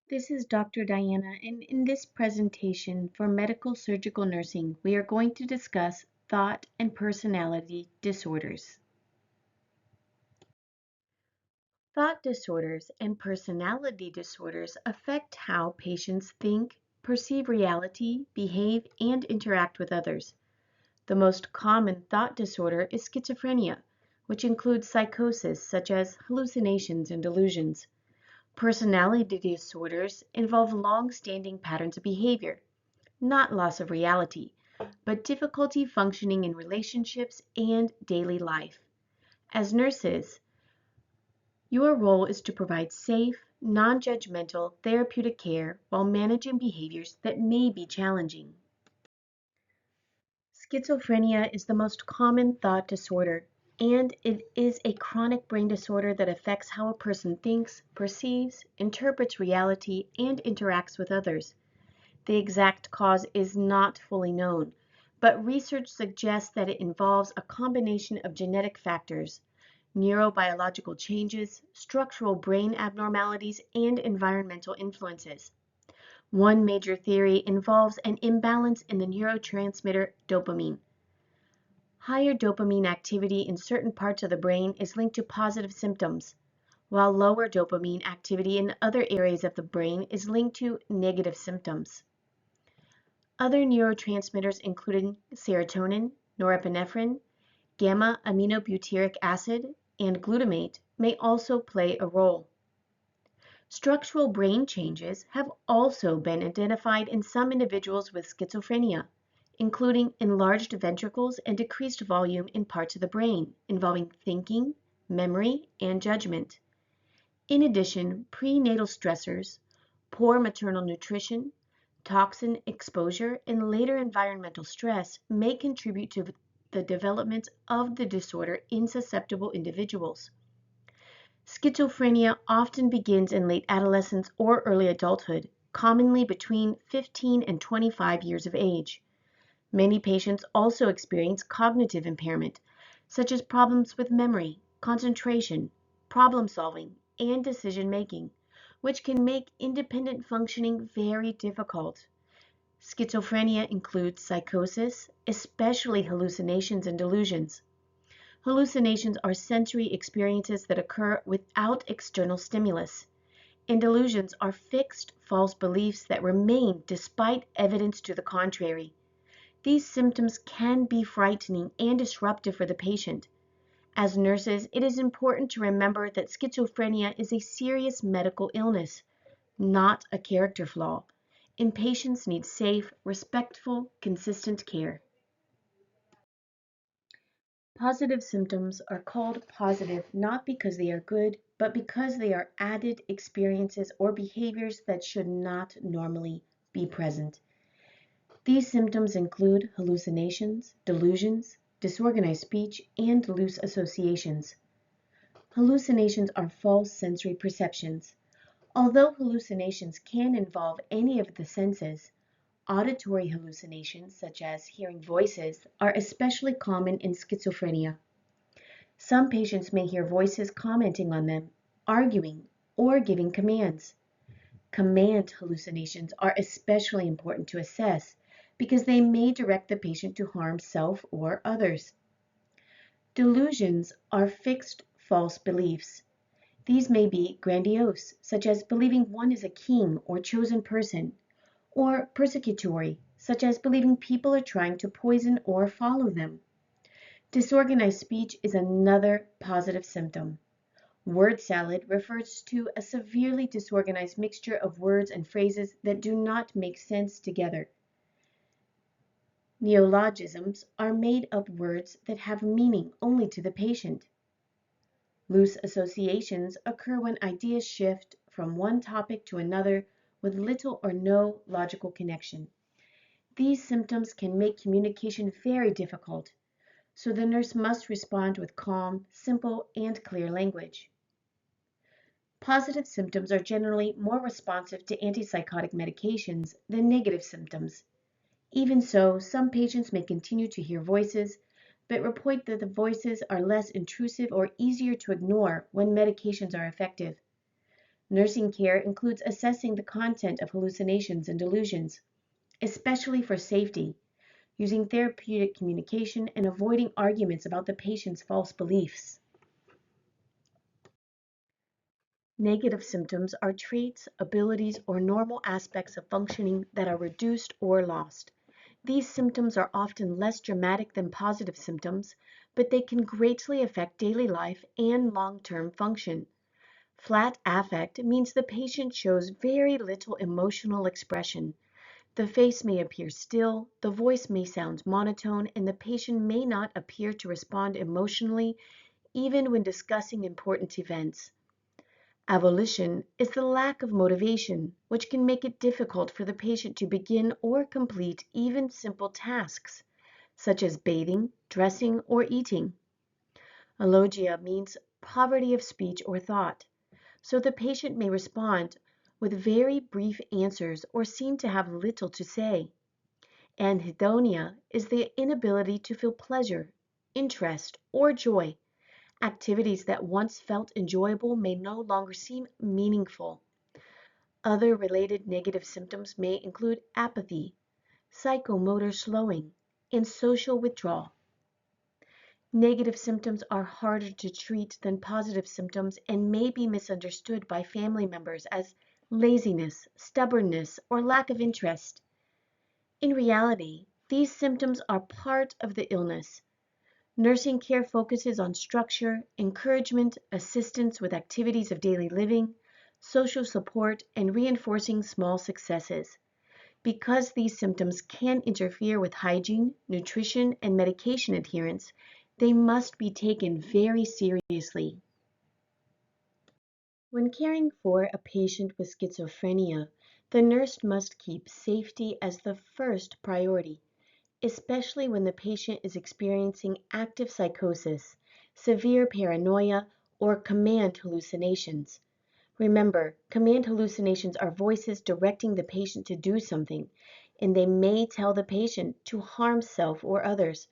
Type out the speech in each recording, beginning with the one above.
This is Dr. Diana, and in this presentation for medical surgical nursing, we are going to discuss thought and personality disorders. Thought disorders and personality disorders affect how patients think, perceive reality, behave, and interact with others. The most common thought disorder is schizophrenia, which includes psychosis such as hallucinations and delusions. Personality disorders involve long-standing patterns of behavior, not loss of reality, but difficulty functioning in relationships and daily life. As nurses, your role is to provide safe, non-judgmental therapeutic care while managing behaviors that may be challenging. Schizophrenia is the most common thought disorder, and it is a chronic brain disorder that affects how a person thinks, perceives, interprets reality, and interacts with others. The exact cause is not fully known, but research suggests that it involves a combination of genetic factors, neurobiological changes, structural brain abnormalities, and environmental influences. One major theory involves an imbalance in the neurotransmitter dopamine. Higher dopamine activity in certain parts of the brain is linked to positive symptoms, while lower dopamine activity in other areas of the brain is linked to negative symptoms. Other neurotransmitters, including serotonin, norepinephrine, gamma-aminobutyric acid, and glutamate, may also play a role. Structural brain changes have also been identified in some individuals with schizophrenia, including enlarged ventricles and decreased volume in parts of the brain involving thinking, memory, and judgment. In addition, prenatal stressors, poor maternal nutrition, toxin exposure, and later environmental stress may contribute to the development of the disorder in susceptible individuals. Schizophrenia often begins in late adolescence or early adulthood, commonly between 15 and 25 years of age. Many patients also experience cognitive impairment, such as problems with memory, concentration, problem solving, and decision making, which can make independent functioning very difficult. Schizophrenia includes psychosis, especially hallucinations and delusions. Hallucinations are sensory experiences that occur without external stimulus, and delusions are fixed, false beliefs that remain despite evidence to the contrary. These symptoms can be frightening and disruptive for the patient. As nurses, it is important to remember that schizophrenia is a serious medical illness, not a character flaw, and patients need safe, respectful, consistent care. Positive symptoms are called positive not because they are good, but because they are added experiences or behaviors that should not normally be present. These symptoms include hallucinations, delusions, disorganized speech, and loose associations. Hallucinations are false sensory perceptions. Although hallucinations can involve any of the senses, auditory hallucinations, such as hearing voices, are especially common in schizophrenia. Some patients may hear voices commenting on them, arguing, or giving commands. Command hallucinations are especially important to assess because they may direct the patient to harm self or others. Delusions are fixed false beliefs. These may be grandiose, such as believing one is a king or chosen person, or persecutory, such as believing people are trying to poison or follow them. Disorganized speech is another positive symptom. Word salad refers to a severely disorganized mixture of words and phrases that do not make sense together. Neologisms are made up words that have meaning only to the patient. Loose associations occur when ideas shift from one topic to another with little or no logical connection. These symptoms can make communication very difficult, so the nurse must respond with calm, simple, and clear language. Positive symptoms are generally more responsive to antipsychotic medications than negative symptoms. Even so, some patients may continue to hear voices, but report that the voices are less intrusive or easier to ignore when medications are effective. Nursing care includes assessing the content of hallucinations and delusions, especially for safety, using therapeutic communication and avoiding arguments about the patient's false beliefs. Negative symptoms are traits, abilities, or normal aspects of functioning that are reduced or lost. These symptoms are often less dramatic than positive symptoms, but they can greatly affect daily life and long-term function. Flat affect means the patient shows very little emotional expression. The face may appear still, the voice may sound monotone, and the patient may not appear to respond emotionally even when discussing important events. Avolition is the lack of motivation, which can make it difficult for the patient to begin or complete even simple tasks, such as bathing, dressing, or eating. Alogia means poverty of speech or thought, so the patient may respond with very brief answers or seem to have little to say. Anhedonia is the inability to feel pleasure, interest, or joy. Activities that once felt enjoyable may no longer seem meaningful. Other related negative symptoms may include apathy, psychomotor slowing, and social withdrawal. Negative symptoms are harder to treat than positive symptoms and may be misunderstood by family members as laziness, stubbornness, or lack of interest. In reality, these symptoms are part of the illness. Nursing care focuses on structure, encouragement, assistance with activities of daily living, social support, and reinforcing small successes. Because these symptoms can interfere with hygiene, nutrition, and medication adherence, they must be taken very seriously. When caring for a patient with schizophrenia, the nurse must keep safety as the first priority, especially when the patient is experiencing active psychosis, severe paranoia, or command hallucinations. Remember, command hallucinations are voices directing the patient to do something, and they may tell the patient to harm self or others.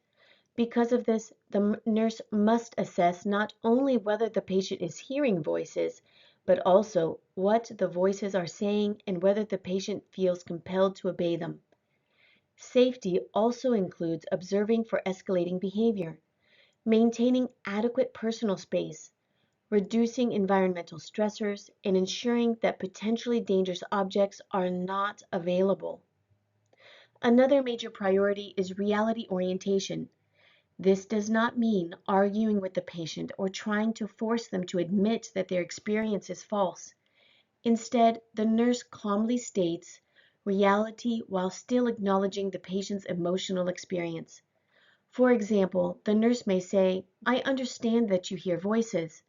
Because of this, the nurse must assess not only whether the patient is hearing voices, but also what the voices are saying and whether the patient feels compelled to obey them. Safety also includes observing for escalating behavior, maintaining adequate personal space, reducing environmental stressors, and ensuring that potentially dangerous objects are not available. Another major priority is reality orientation. This does not mean arguing with the patient or trying to force them to admit that their experience is false. Instead, the nurse calmly states reality while still acknowledging the patient's emotional experience. For example, the nurse may say, "I understand that you hear voices.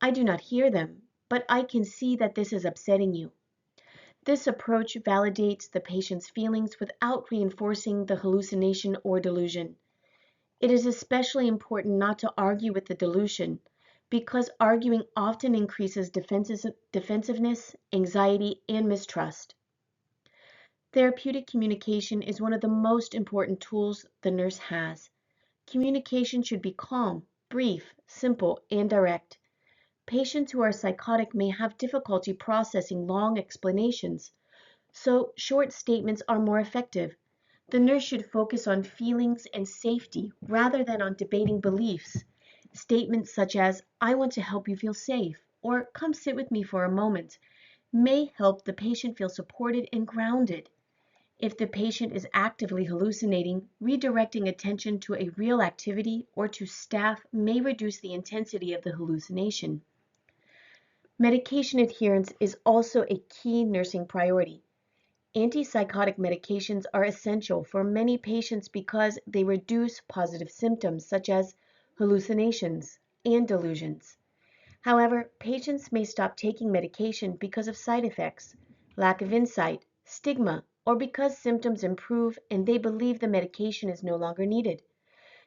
I do not hear them, but I can see that this is upsetting you." This approach validates the patient's feelings without reinforcing the hallucination or delusion. It is especially important not to argue with the delusion, because arguing often increases defensiveness, anxiety, and mistrust. Therapeutic communication is one of the most important tools the nurse has. Communication should be calm, brief, simple, and direct. Patients who are psychotic may have difficulty processing long explanations, so short statements are more effective. The nurse should focus on feelings and safety rather than on debating beliefs. Statements such as, "I want to help you feel safe," or "Come sit with me for a moment," may help the patient feel supported and grounded. If the patient is actively hallucinating, redirecting attention to a real activity or to staff may reduce the intensity of the hallucination. Medication adherence is also a key nursing priority. Antipsychotic medications are essential for many patients because they reduce positive symptoms such as hallucinations and delusions. However, patients may stop taking medication because of side effects, lack of insight, stigma, or because symptoms improve and they believe the medication is no longer needed.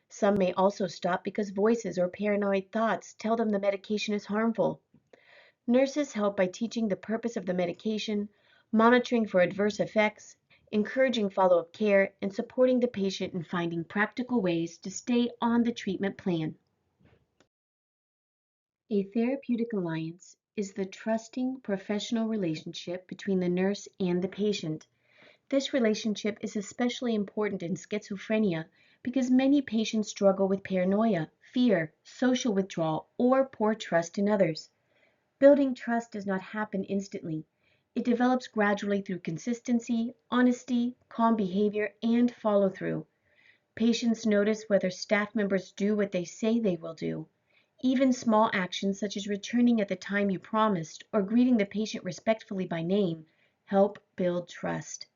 Some may also stop because voices or paranoid thoughts tell them the medication is harmful. Nurses help by teaching the purpose of the medication, monitoring for adverse effects, encouraging follow-up care, and supporting the patient in finding practical ways to stay on the treatment plan. A therapeutic alliance is the trusting professional relationship between the nurse and the patient. This relationship is especially important in schizophrenia because many patients struggle with paranoia, fear, social withdrawal, or poor trust in others. Building trust does not happen instantly. It develops gradually through consistency, honesty, calm behavior, and follow through. Patients notice whether staff members do what they say they will do. Even small actions such as returning at the time you promised or greeting the patient respectfully by name help build trust.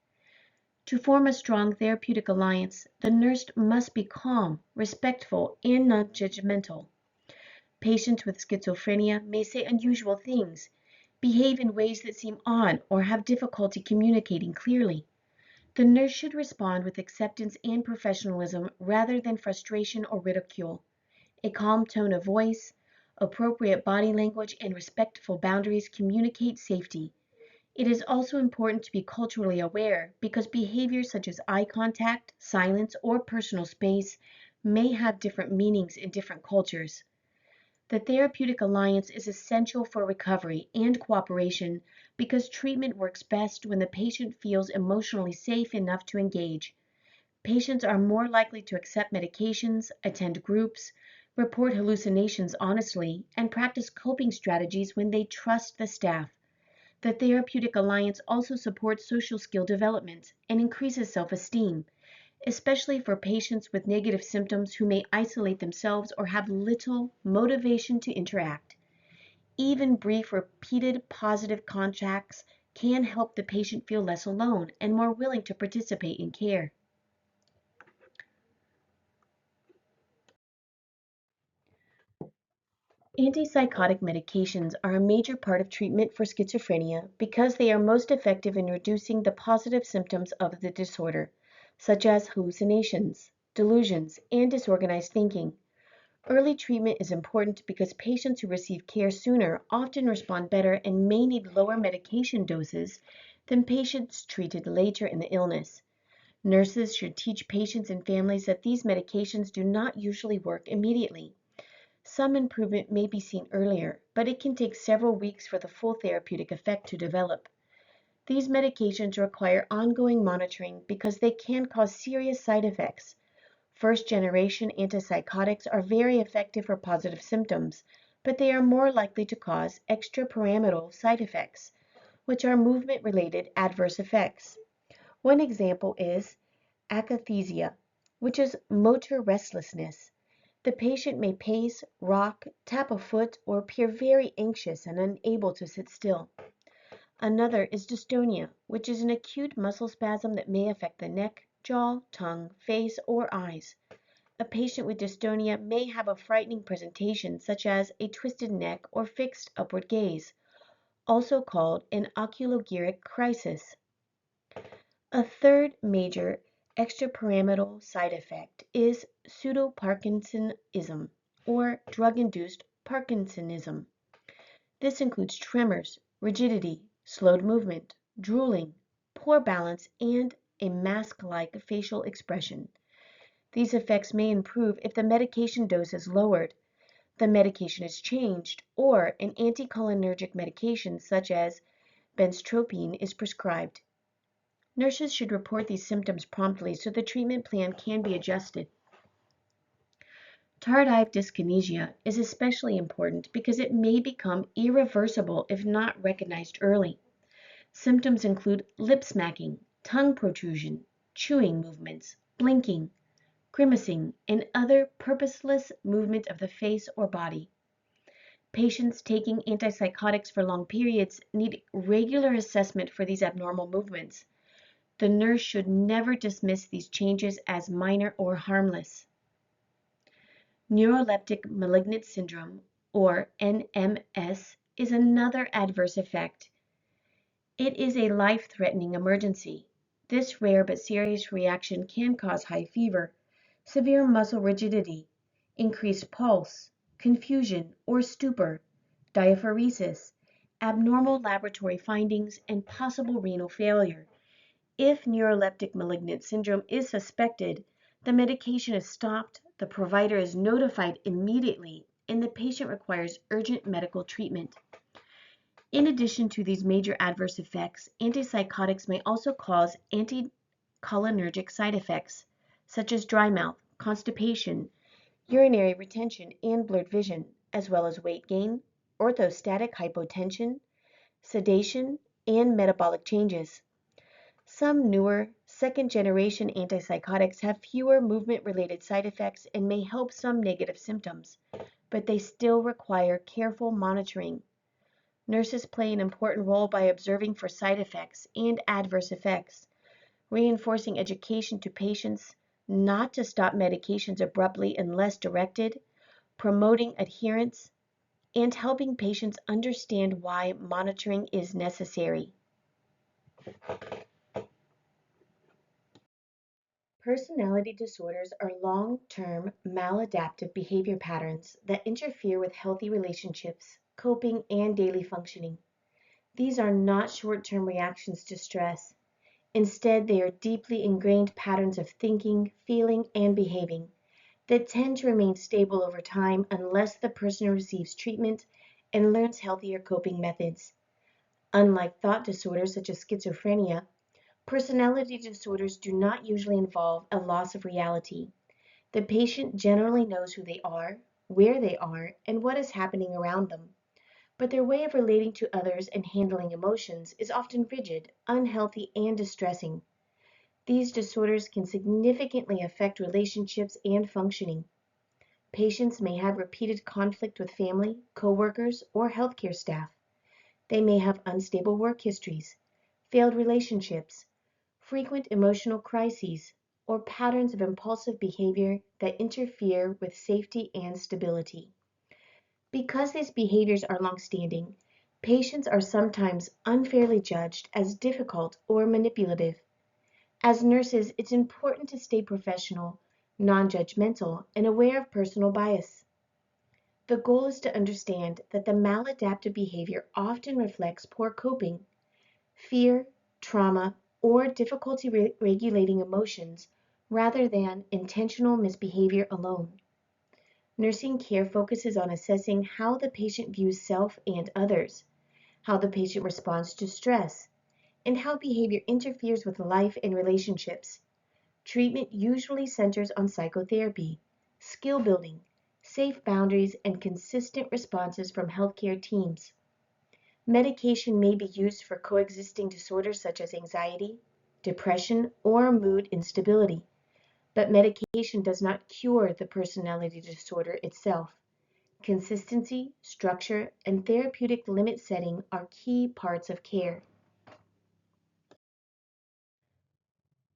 To form a strong therapeutic alliance, the nurse must be calm, respectful, and non-judgmental. Patients with schizophrenia may say unusual things, behave in ways that seem odd, or have difficulty communicating clearly. The nurse should respond with acceptance and professionalism rather than frustration or ridicule. A calm tone of voice, appropriate body language, and respectful boundaries communicate safety. It is also important to be culturally aware because behaviors such as eye contact, silence, or personal space may have different meanings in different cultures. The therapeutic alliance is essential for recovery and cooperation because treatment works best when the patient feels emotionally safe enough to engage. Patients are more likely to accept medications, attend groups, report hallucinations honestly, and practice coping strategies when they trust the staff. The therapeutic alliance also supports social skill development and increases self-esteem, especially for patients with negative symptoms who may isolate themselves or have little motivation to interact. Even brief, repeated positive contacts can help the patient feel less alone and more willing to participate in care. Antipsychotic medications are a major part of treatment for schizophrenia because they are most effective in reducing the positive symptoms of the disorder, such as hallucinations, delusions, and disorganized thinking. Early treatment is important because patients who receive care sooner often respond better and may need lower medication doses than patients treated later in the illness. Nurses should teach patients and families that these medications do not usually work immediately. Some improvement may be seen earlier, but it can take several weeks for the full therapeutic effect to develop. These medications require ongoing monitoring because they can cause serious side effects. First-generation antipsychotics are very effective for positive symptoms, but they are more likely to cause extrapyramidal side effects, which are movement-related adverse effects. One example is akathisia, which is motor restlessness. The patient may pace, rock, tap a foot, or appear very anxious and unable to sit still. Another is dystonia, which is an acute muscle spasm that may affect the neck, jaw, tongue, face, or eyes. A patient with dystonia may have a frightening presentation such as a twisted neck or fixed upward gaze, also called an oculogyric crisis. A third major extrapyramidal side effect is pseudoparkinsonism, or drug-induced Parkinsonism. This includes tremors, rigidity, slowed movement, drooling, poor balance, and a mask-like facial expression. These effects may improve if the medication dose is lowered, the medication is changed, or an anticholinergic medication such as benztropine is prescribed. Nurses should report these symptoms promptly so the treatment plan can be adjusted. Tardive dyskinesia is especially important because it may become irreversible if not recognized early. Symptoms include lip smacking, tongue protrusion, chewing movements, blinking, grimacing, and other purposeless movement of the face or body. Patients taking antipsychotics for long periods need regular assessment for these abnormal movements. The nurse should never dismiss these changes as minor or harmless. Neuroleptic malignant syndrome, or NMS, is another adverse effect. It is a life-threatening emergency. This rare but serious reaction can cause high fever, severe muscle rigidity, increased pulse, confusion or stupor, diaphoresis, abnormal laboratory findings, and possible renal failure. If neuroleptic malignant syndrome is suspected, the medication is stopped, the provider is notified immediately, and the patient requires urgent medical treatment. In addition to these major adverse effects, antipsychotics may also cause anticholinergic side effects, such as dry mouth, constipation, urinary retention, and blurred vision, as well as weight gain, orthostatic hypotension, sedation, and metabolic changes. Some newer second-generation antipsychotics have fewer movement-related side effects and may help some negative symptoms, but they still require careful monitoring. Nurses play an important role by observing for side effects and adverse effects, reinforcing education to patients not to stop medications abruptly unless directed, promoting adherence, and helping patients understand why monitoring is necessary. Personality disorders are long-term maladaptive behavior patterns that interfere with healthy relationships, coping, and daily functioning. These are not short-term reactions to stress. Instead, they are deeply ingrained patterns of thinking, feeling, and behaving that tend to remain stable over time unless the person receives treatment and learns healthier coping methods. Unlike thought disorders such as schizophrenia, personality disorders do not usually involve a loss of reality. The patient generally knows who they are, where they are, and what is happening around them. But their way of relating to others and handling emotions is often rigid, unhealthy, and distressing. These disorders can significantly affect relationships and functioning. Patients may have repeated conflict with family, coworkers, or healthcare staff. They may have unstable work histories, failed relationships, frequent emotional crises, or patterns of impulsive behavior that interfere with safety and stability. Because these behaviors are long-standing, patients are sometimes unfairly judged as difficult or manipulative. As nurses, it's important to stay professional, non-judgmental, and aware of personal bias. The goal is to understand that the maladaptive behavior often reflects poor coping, fear, trauma, or difficulty regulating emotions rather than intentional misbehavior alone. Nursing care focuses on assessing how the patient views self and others, how the patient responds to stress, and how behavior interferes with life and relationships. Treatment usually centers on psychotherapy, skill building, safe boundaries, and consistent responses from healthcare teams. Medication may be used for coexisting disorders such as anxiety, depression, or mood instability, but medication does not cure the personality disorder itself. Consistency, structure, and therapeutic limit setting are key parts of care.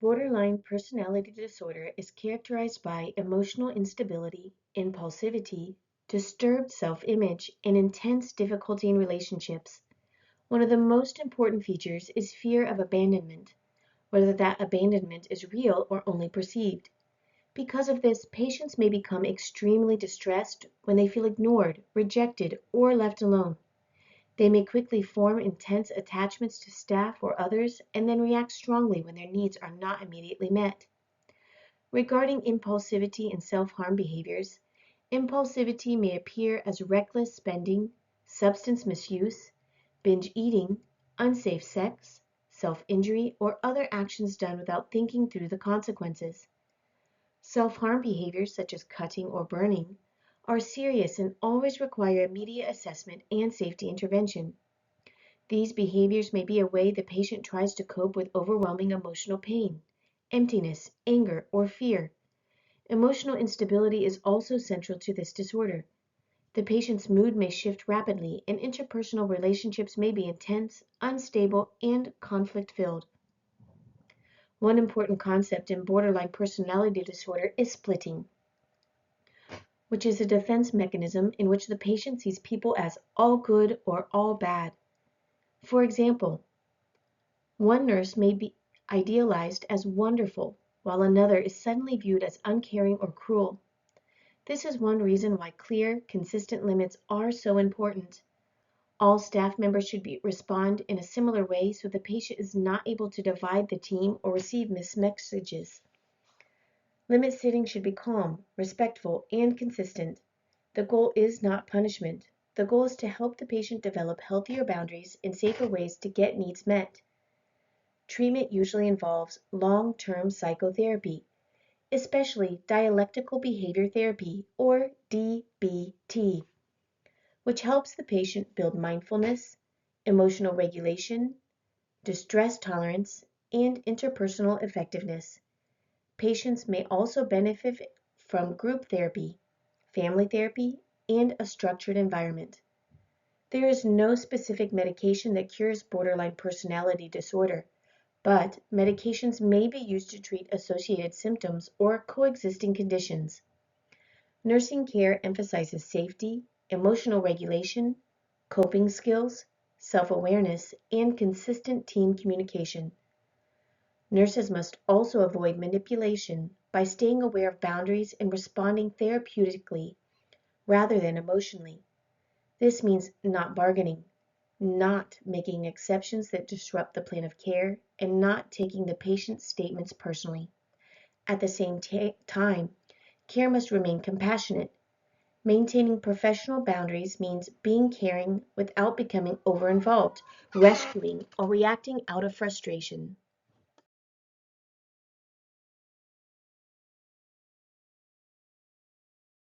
Borderline personality disorder is characterized by emotional instability, impulsivity, disturbed self-image, and intense difficulty in relationships. One of the most important features is fear of abandonment, whether that abandonment is real or only perceived. Because of this, patients may become extremely distressed when they feel ignored, rejected, or left alone. They may quickly form intense attachments to staff or others and then react strongly when their needs are not immediately met. Regarding impulsivity and self-harm behaviors, impulsivity may appear as reckless spending, substance misuse, binge eating, unsafe sex, self-injury, or other actions done without thinking through the consequences. Self-harm behaviors such as cutting or burning are serious and always require immediate assessment and safety intervention. These behaviors may be a way the patient tries to cope with overwhelming emotional pain, emptiness, anger, or fear. Emotional instability is also central to this disorder. The patient's mood may shift rapidly, and interpersonal relationships may be intense, unstable, and conflict-filled. One important concept in borderline personality disorder is splitting, which is a defense mechanism in which the patient sees people as all good or all bad. For example, one nurse may be idealized as wonderful, while another is suddenly viewed as uncaring or cruel. This is one reason why clear, consistent limits are so important. All staff members should respond in a similar way so the patient is not able to divide the team or receive missed messages. Limit setting should be calm, respectful, and consistent. The goal is not punishment. The goal is to help the patient develop healthier boundaries and safer ways to get needs met. Treatment usually involves long-term psychotherapy, especially dialectical behavior therapy or DBT, which helps the patient build mindfulness, emotional regulation, distress tolerance, and interpersonal effectiveness. Patients may also benefit from group therapy, family therapy, and a structured environment. There is no specific medication that cures borderline personality disorder, but medications may be used to treat associated symptoms or coexisting conditions. Nursing care emphasizes safety, emotional regulation, coping skills, self-awareness, and consistent team communication. Nurses must also avoid manipulation by staying aware of boundaries and responding therapeutically rather than emotionally. This means not bargaining, not making exceptions that disrupt the plan of care, and not taking the patient's statements personally. At the same time, care must remain compassionate. Maintaining professional boundaries means being caring without becoming over-involved, rescuing, or reacting out of frustration.